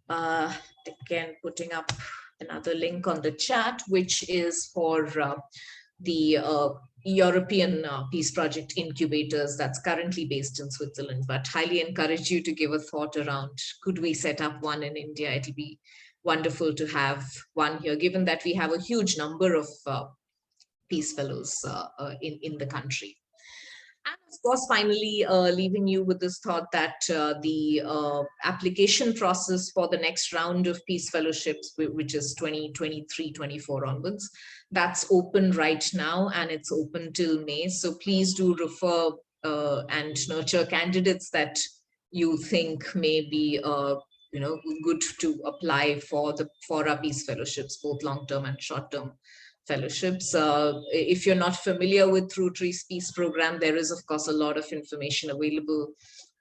Again, putting up another link on the chat, which is for the European Peace Project incubators that's currently based in Switzerland, but highly encourage you to give a thought around, could we set up one in India? It'll be wonderful to have one here, given that we have a huge number of Peace Fellows in the country. And of course, finally, leaving you with this thought that the application process for the next round of Peace Fellowships, which is 2023-24 onwards, that's open right now, and it's open till May. So please do refer and nurture candidates that you think may be good to apply for our peace fellowships, both long-term and short-term fellowships. If you're not familiar with Rotary's peace program, there is of course a lot of information available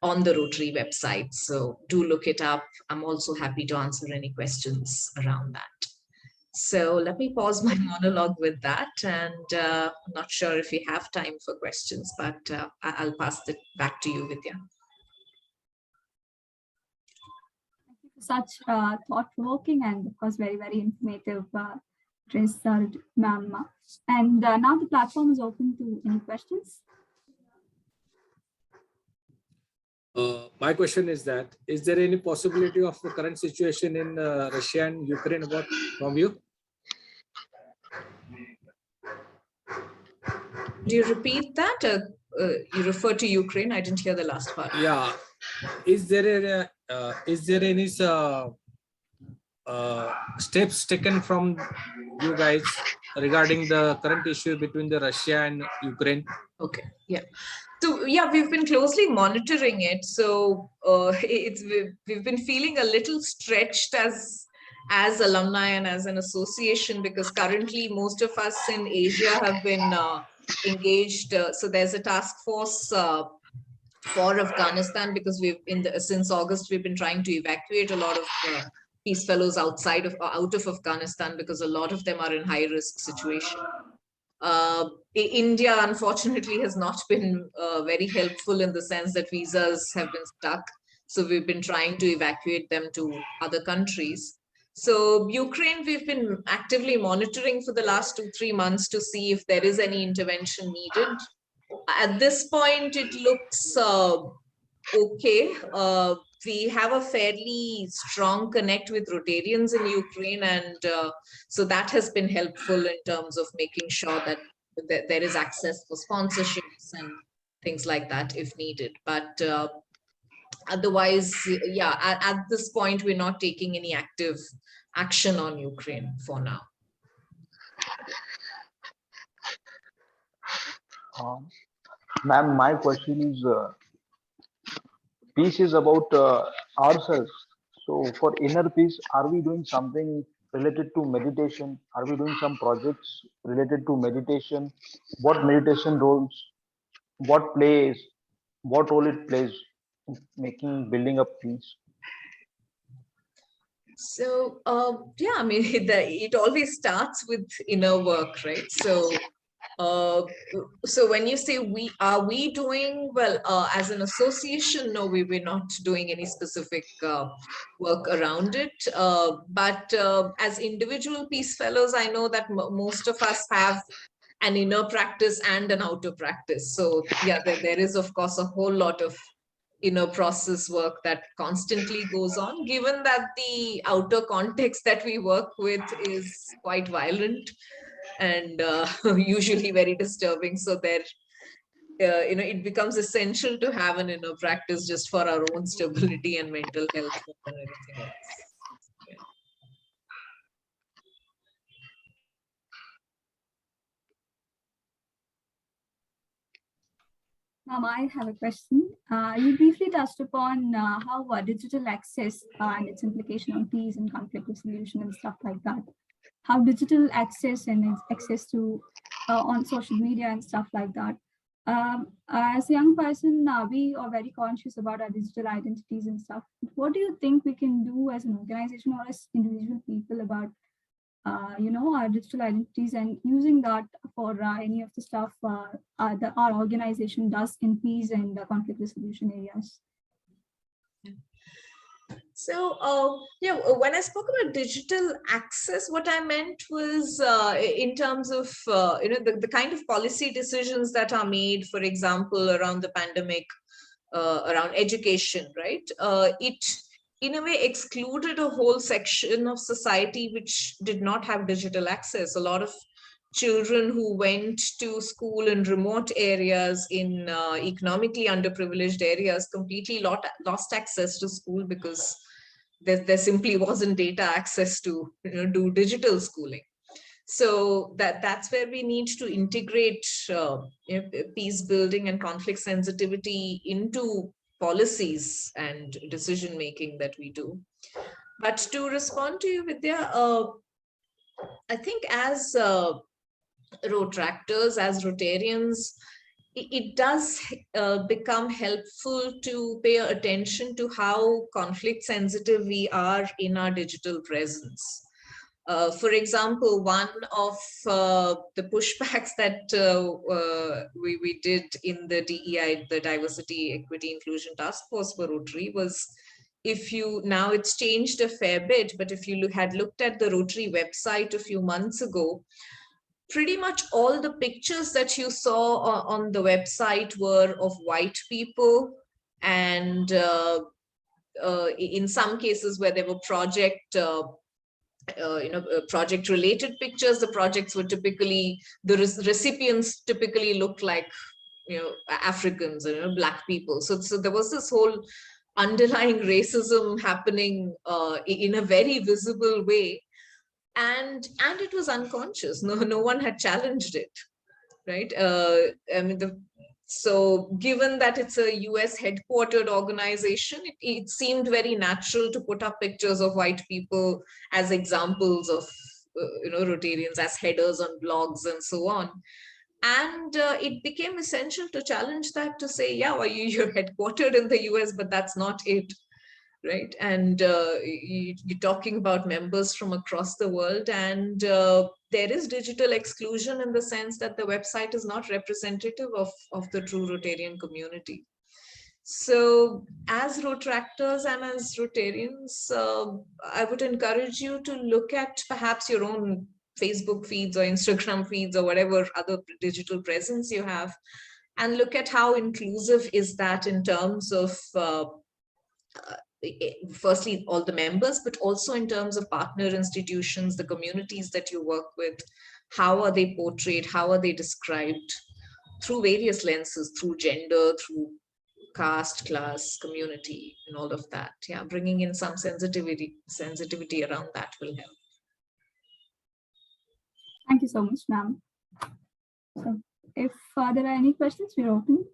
on the Rotary website, so do look it up. I'm also happy to answer any questions around that. So let me pause my monologue with that, and I'm not sure if we have time for questions, but I'll pass it back to you, Vidya. Thank you for such thought-provoking and of course very, very informative result, ma'am. And now the platform is open to any questions. My question is that, is there any possibility of the current situation in Russia and Ukraine from you? Do you repeat that? You refer to Ukraine? I didn't hear the last part. Yeah. Is there any steps taken from you guys regarding the current issue between the Russia and Ukraine? Okay. Yeah. So yeah, we've been closely monitoring it. So we've been feeling a little stretched as alumni and as an association, because currently most of us in Asia have been engaged. So there's a task force for Afghanistan, because since August we've been trying to evacuate a lot of peace fellows out of Afghanistan, because a lot of them are in high risk situation. India unfortunately has not been very helpful, in the sense that visas have been stuck. So we've been trying to evacuate them to other countries. So Ukraine, we've been actively monitoring for the last 2-3 months to see if there is any intervention needed. At this point, it looks okay. We have a fairly strong connect with Rotarians in Ukraine, and so that has been helpful in terms of making sure that there is access for sponsorships and things like that if needed. But otherwise, yeah, at this point, we're not taking any active action on Ukraine for now. Ma'am, my question is, peace is about ourselves. So for inner peace, are we doing something related to meditation? Are we doing some projects related to meditation? What meditation roles, what role it plays in building up peace? So yeah, I mean, it always starts with inner work, right? So so when you say are we doing well as an association? No, we're not doing any specific work around it. But as individual peace fellows, I know that most of us have an inner practice and an outer practice. So yeah, there is of course a whole lot of inner process work that constantly goes on, given that the outer context that we work with is quite violent and usually very disturbing. So there, it becomes essential to have an inner practice just for our own stability and mental health and everything else. Yeah. I have a question. You briefly touched upon how digital access and its implication on peace and conflict resolution and stuff like that. How digital access and access to on social media and stuff like that. As a young person, we are very conscious about our digital identities and stuff. What do you think we can do as an organization or as individual people about our digital identities and using that for any of the stuff that our organization does in peace and conflict resolution areas? So yeah, when I spoke about digital access, what I meant was in terms of the kind of policy decisions that are made, for example, around the pandemic, around education, right? It in a way excluded a whole section of society which did not have digital access. A lot of children who went to school in remote areas, in economically underprivileged areas, completely lost access to school because there simply wasn't data access to do digital schooling. So that's where we need to integrate peace building and conflict sensitivity into policies and decision making that we do. But to respond to you, Vidya, I think as Rotractors, as Rotarians, it does become helpful to pay attention to how conflict sensitive we are in our digital presence. For example, one of the pushbacks that we did in the DEI, the Diversity, Equity, Inclusion Task Force for Rotary, was if you, now it's changed a fair bit, but if you had looked at the Rotary website a few months ago, pretty much all the pictures that you saw on the website were of white people, and in some cases where there were project related pictures, the projects were typically, the recipients typically looked like Africans, black people. So there was this whole underlying racism happening in a very visible way, and it was unconscious. No one had challenged it, right? I mean, so given that it's a US headquartered organization, it seemed very natural to put up pictures of white people as examples of Rotarians, as headers on blogs and so on. And it became essential to challenge that, to say, yeah, well, you're headquartered in the US, but that's not it, right? And you're talking about members from across the world, and there is digital exclusion in the sense that the website is not representative of the true Rotarian community. So as Rotractors and as Rotarians, I would encourage you to look at perhaps your own Facebook feeds or Instagram feeds or whatever other digital presence you have, and look at how inclusive is that in terms of firstly all the members, but also in terms of partner institutions, the communities that you work with. How are they portrayed? How are they described through various lenses, through gender, through caste, class, community, and all of that? Yeah, bringing in some sensitivity around that will help. Thank you so much, ma'am. So if there are any questions, we're open.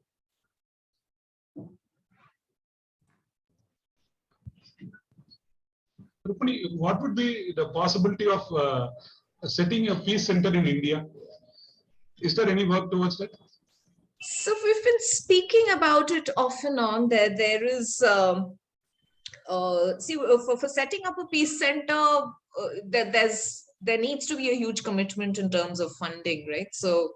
Rukmini, what would be the possibility of setting a peace center in India? Is there any work towards that? So we've been speaking about it off and on. There is see, for setting up a peace center, there needs to be a huge commitment in terms of funding, right? So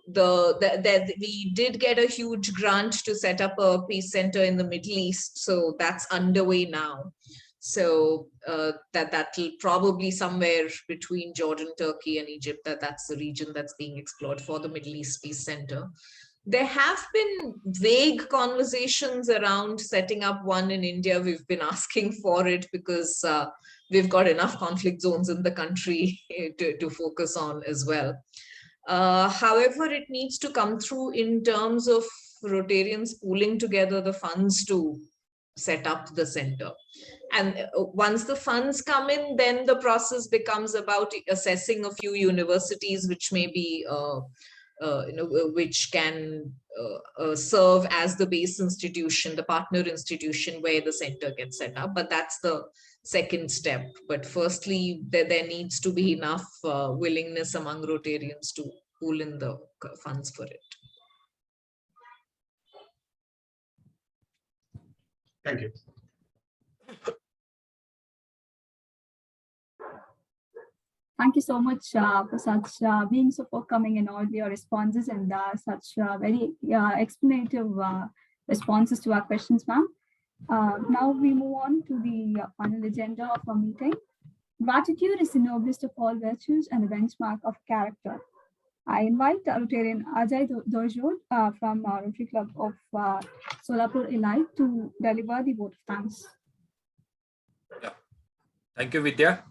we did get a huge grant to set up a peace center in the Middle East, so that's underway now. So that'll probably somewhere between Jordan, Turkey, and Egypt. That's the region that's being explored for the Middle East Peace Center. There have been vague conversations around setting up one in India. We've been asking for it because we've got enough conflict zones in the country to focus on as well. However, it needs to come through in terms of Rotarians pooling together the funds to set up the center. And once the funds come in, then the process becomes about assessing a few universities which may be which can serve as the base institution, the partner institution where the center gets set up. But that's the second step. But firstly, there needs to be enough willingness among Rotarians to pool in the funds for it. Thank you. Thank you so much for such being so forthcoming in all your responses and such very explanative responses to our questions, ma'am. Now we move on to the final agenda of our meeting. Gratitude is the noblest of all virtues and the benchmark of character. I invite Rotarian Ajay Dorjod from Rotary Club of Solapur, Iyer to deliver the vote of thanks. Yeah. Thank you, Vidya.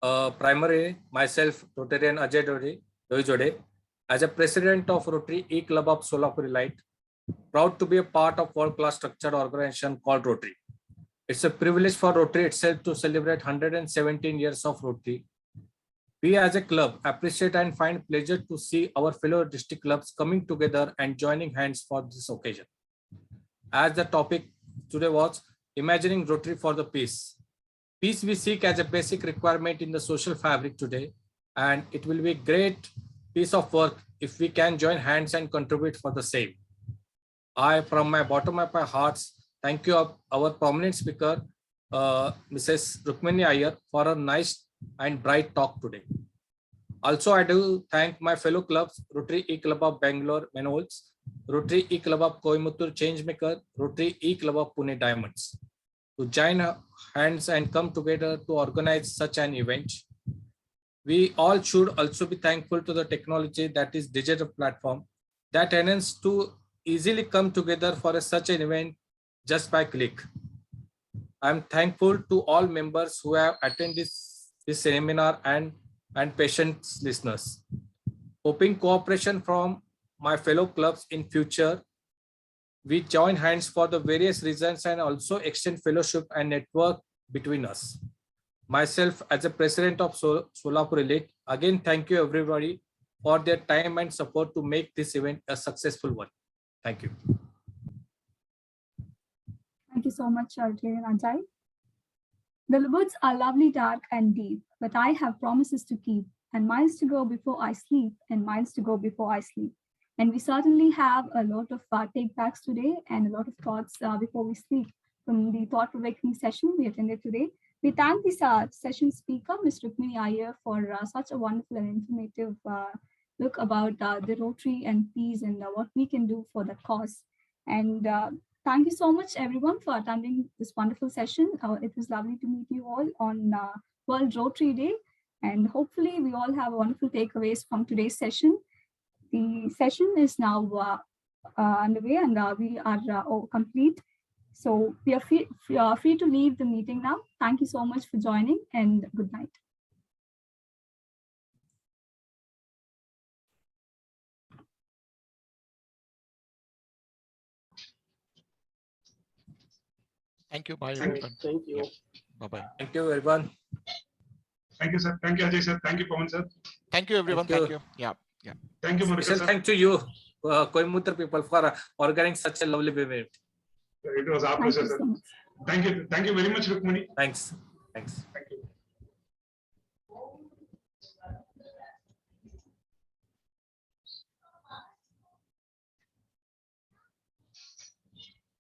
Primarily, myself, Rotarian Ajay Dorjod, as a president of Rotary eClub of Solapur, Iyer, proud to be a part of world-class structured organization called Rotary. It's a privilege for Rotary itself to celebrate 117 years of Rotary. We as a club appreciate and find pleasure to see our fellow district clubs coming together and joining hands for this occasion. As the topic today was imagining Rotary for the peace. Peace we seek as a basic requirement in the social fabric today, and it will be a great piece of work if we can join hands and contribute for the same. I, from my bottom of my heart, thank you our prominent speaker, Mrs. Rukmini Iyer, for a nice and bright talk today. Also, I do thank my fellow clubs, Rotary eClub of Bangalore, Benevolents, Rotary eClub of Coimbatore, Changemakers, Rotary eClub of Pune, Diamonds, to join hands and come together to organize such an event. We all should also be thankful to the technology, that is digital platform, that enables to easily come together for such an event just by click. I'm thankful to all members who have attended this seminar and patient listeners. Hoping cooperation from my fellow clubs in future. We join hands for the various reasons and also extend fellowship and network between us. Myself, as a president of Solapur Elite, again thank you everybody for their time and support to make this event a successful one. Thank you. Thank you so much, Rotary and Ajay. The woods are lovely, dark and deep, but I have promises to keep, and miles to go before I sleep, and miles to go before I sleep. And we certainly have a lot of take backs today and a lot of thoughts before we sleep from the thought-provoking session we attended today. We thank this session speaker, Ms. Rukmini Iyer, for such a wonderful and informative look about the Rotary and peace and what we can do for the cause. And thank you so much, everyone, for attending this wonderful session. It was lovely to meet you all on World Rotary Day. And hopefully we all have wonderful takeaways from today's session. The session is now underway and we are complete. So we are free to leave the meeting now. Thank you so much for joining and good night. Thank you. Bye, Thank everyone. you. Bye-bye. Thank you, everyone. Thank you, sir. Thank you, Ajay, sir. Thank you, Pawan, sir. Thank you, everyone. Thank you. Yeah. Thank you, Marcus, Special sir. thanks to you, Coimbatore people, for organizing such a lovely event. It was our pleasure, sir. So Thank you very much, Rukmini. Thanks.